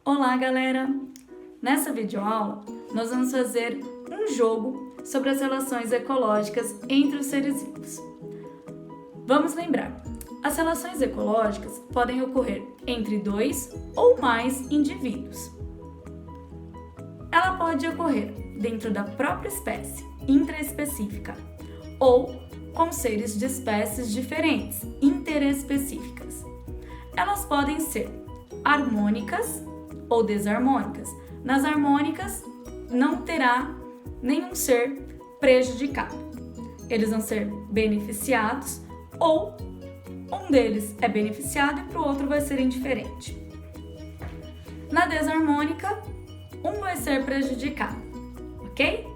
Olá, galera! Nessa videoaula, nós vamos fazer um jogo sobre as relações ecológicas entre os seres vivos. Vamos lembrar, as relações ecológicas podem ocorrer entre dois ou mais indivíduos. Ela pode ocorrer dentro da própria espécie, intraespecífica, ou com seres de espécies diferentes, interespecíficas. Elas podem ser harmônicas ou desarmônicas. Nas harmônicas, não terá nenhum ser prejudicado. Eles vão ser beneficiados ou um deles é beneficiado e para o outro vai ser indiferente. Na desarmônica, um vai ser prejudicado, ok?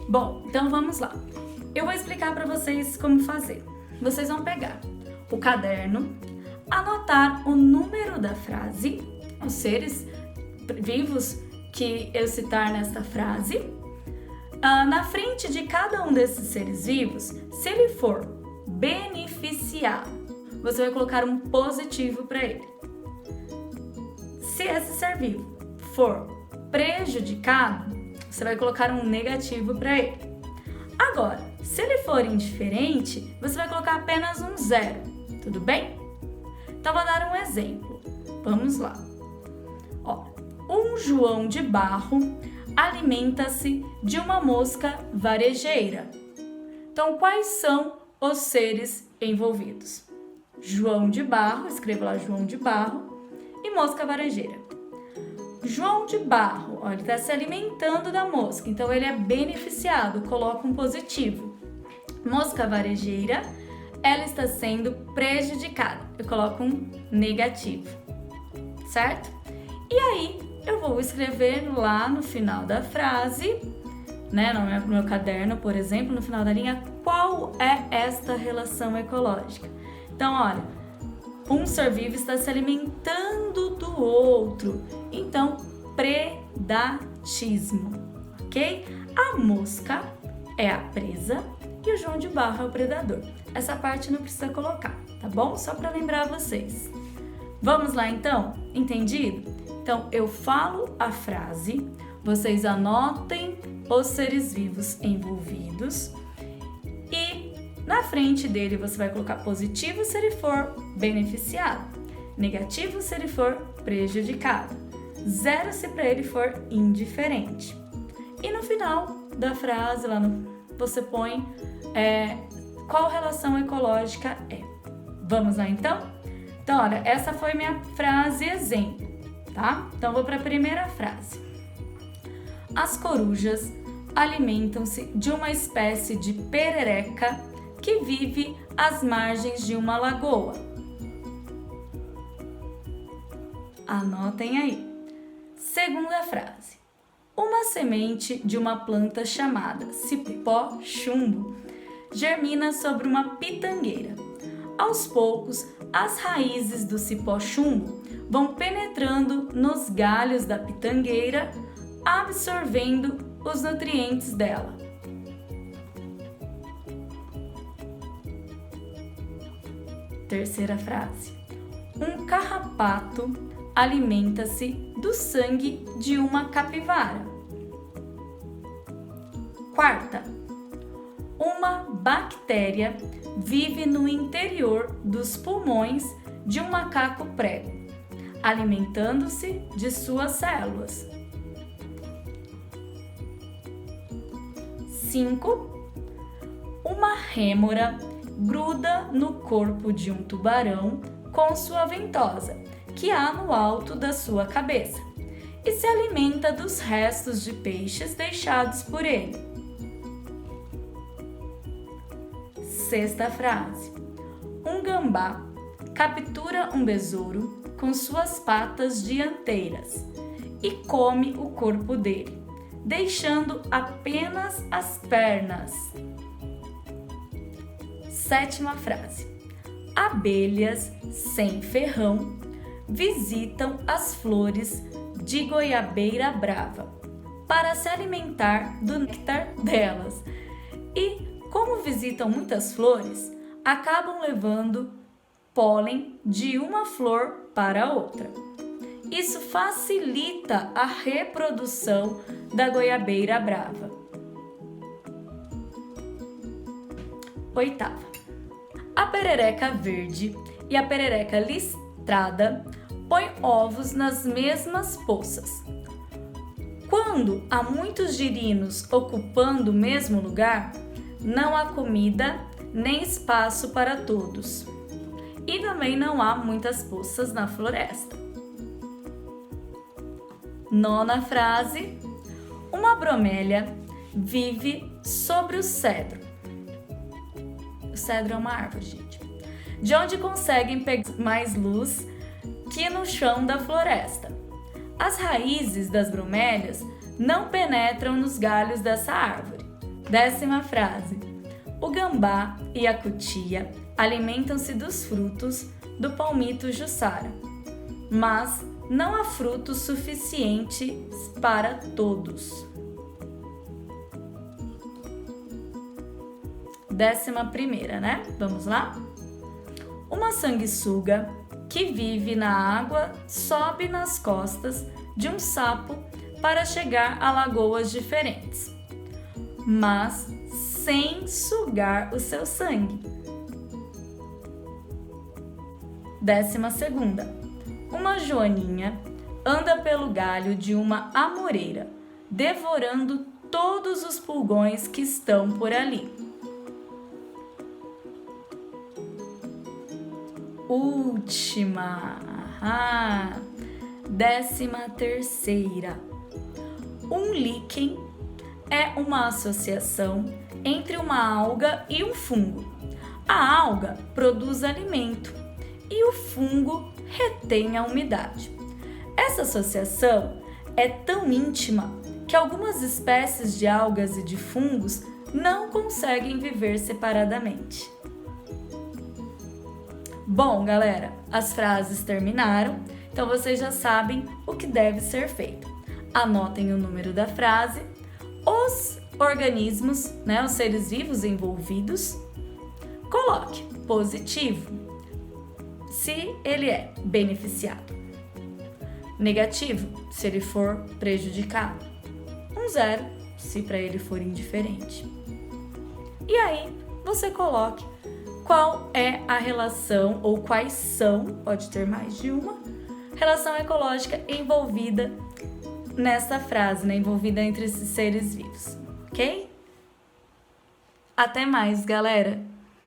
Bom, então vamos lá. Eu vou explicar para vocês como fazer. Vocês vão pegar o caderno, anotar o número da frase, os seres vivos que eu citar nesta frase. Na frente de cada um desses seres vivos, se ele for beneficiado, você vai colocar um positivo para ele. Se esse ser vivo for prejudicado, você vai colocar um negativo para ele. Agora, se ele for indiferente, você vai colocar apenas um zero, tudo bem? Então, vou dar um exemplo. Vamos lá. Um João de Barro alimenta-se de uma mosca varejeira. Então, quais são os seres envolvidos? João de Barro, escreva lá João de Barro, e mosca varejeira. João de Barro, ele está se alimentando da mosca, então ele é beneficiado, coloca um positivo. Mosca varejeira, ela está sendo prejudicada, eu coloco um negativo, certo? E aí, eu vou escrever lá no final da frase, no meu caderno, por exemplo, no final da linha, qual é esta relação ecológica. Então, olha, um ser vivo está se alimentando do outro, então, predatismo, ok? A mosca é a presa e o João de Barro é o predador. Essa parte não precisa colocar, tá bom? Só para lembrar vocês. Vamos lá, então? Entendido? Então, eu falo a frase, vocês anotem os seres vivos envolvidos e na frente dele você vai colocar positivo se ele for beneficiado, negativo se ele for prejudicado, zero se para ele for indiferente. E no final da frase, você põe qual relação ecológica é. Vamos lá, então? Então, olha, essa foi minha frase exemplo. Tá? Então, vou para a primeira frase. As corujas alimentam-se de uma espécie de perereca que vive às margens de uma lagoa. Anotem aí. Segunda frase. Uma semente de uma planta chamada cipó-chumbo germina sobre uma pitangueira. Aos poucos, as raízes do cipó-chumbo vão penetrando nos galhos da pitangueira, absorvendo os nutrientes dela. Terceira frase. Um carrapato alimenta-se do sangue de uma capivara. Quarta. Uma bactéria vive no interior dos pulmões de um macaco prego, alimentando-se de suas células. 5. Uma rêmora gruda no corpo de um tubarão com sua ventosa, que há no alto da sua cabeça, e se alimenta dos restos de peixes deixados por ele. Sexta frase. Um gambá captura um besouro com suas patas dianteiras e come o corpo dele, deixando apenas as pernas. Sétima frase. Abelhas sem ferrão visitam as flores de goiabeira brava para se alimentar do néctar delas e, como visitam muitas flores, acabam levando pólen de uma flor para outra. Isso facilita a reprodução da goiabeira brava. Oitava. A perereca verde e a perereca listrada põem ovos nas mesmas poças. Quando há muitos girinos ocupando o mesmo lugar, não há comida nem espaço para todos. E também não há muitas poças na floresta. Nona frase. Uma bromélia vive sobre o cedro. O cedro é uma árvore, gente. De onde conseguem pegar mais luz que no chão da floresta. As raízes das bromélias não penetram nos galhos dessa árvore. 10ª frase. O gambá e a cutia alimentam-se dos frutos do palmito jussara, mas não há frutos suficientes para todos. 11ª, né? Vamos lá? Uma sanguessuga que vive na água sobe nas costas de um sapo para chegar a lagoas diferentes, mas sem sugar o seu sangue. 12ª. Uma joaninha anda pelo galho de uma amoreira, devorando todos os pulgões que estão por ali. Última. 13ª. Um líquen é uma associação entre uma alga e um fungo. A alga produz alimento e o fungo retém a umidade. Essa associação é tão íntima que algumas espécies de algas e de fungos não conseguem viver separadamente. Bom, galera, as frases terminaram, então vocês já sabem o que deve ser feito. Anotem o número da frase, os organismos, né, os seres vivos envolvidos. Coloque positivo se ele é beneficiado, negativo se ele for prejudicado, 0 se para ele for indiferente. E aí você coloque qual é a relação ou quais são, pode ter mais de uma, relação ecológica envolvida nessa frase, né? Envolvida entre esses seres vivos, ok? Até mais, galera!